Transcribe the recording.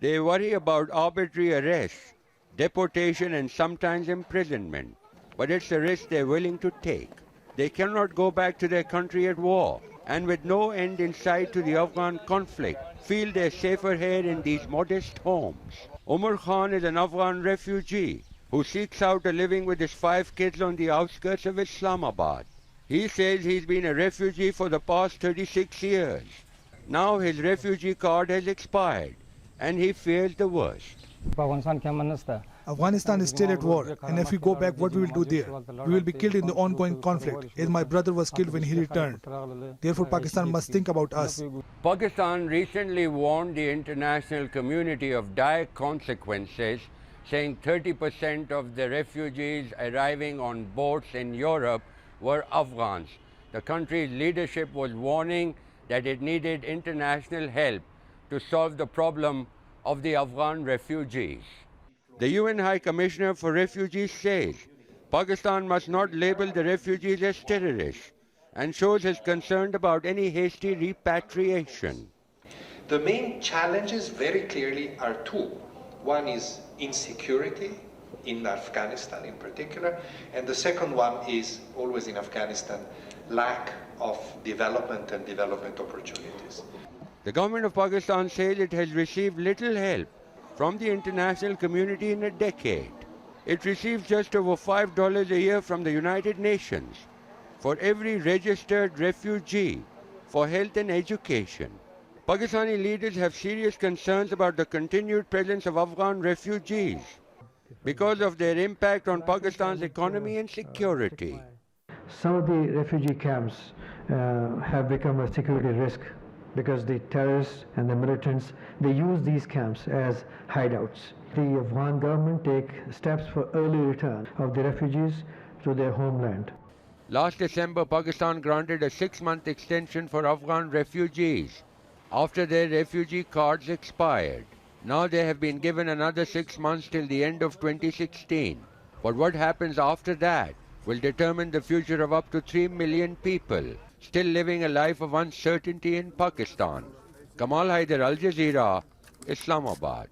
They worry about arbitrary arrests, deportation and sometimes imprisonment. But it's a risk they're willing to take. They cannot go back to their country at war, and with no end in sight to the Afghan conflict, feel they're safer here in these modest homes. Umar Khan is an Afghan refugee who seeks out a living with his 5 kids on the outskirts of Islamabad. He says he's been a refugee for the past 36 years. Now his refugee card has expired, and he fears the worst. Afghanistan is still at war, and if we go back, what we will do there? We will be killed in the ongoing conflict, as my brother was killed when he returned. Therefore, Pakistan must think about us. Pakistan recently warned the international community of dire consequences, saying 30% of the refugees arriving on boats in Europe were Afghans. The country's leadership was warning that it needed international help to solve the problem of the Afghan refugees. The UN High Commissioner for Refugees says Pakistan must not label the refugees as terrorists and shows his concern about any hasty repatriation. The main challenges very clearly are two. One is insecurity in Afghanistan in particular, and the second one is always in Afghanistan, lack of development and development opportunities. The government of Pakistan says it has received little help from the international community in a decade. It receives just over $5 a year from the United Nations for every registered refugee for health and education. Pakistani leaders have serious concerns about the continued presence of Afghan refugees because of their impact on Pakistan's economy and security. Some of the refugee camps have become a security risk because the terrorists and the militants, they use these camps as hideouts. The Afghan government take steps for early return of the refugees to their homeland. Last December, Pakistan granted a 6-month extension for Afghan refugees after their refugee cards expired. Now they have been given another 6 months till the end of 2016. But what happens after that will determine the future of up to 3 million people still living a life of uncertainty in Pakistan. Kamal, Hyder, Al Jazeera, Islamabad.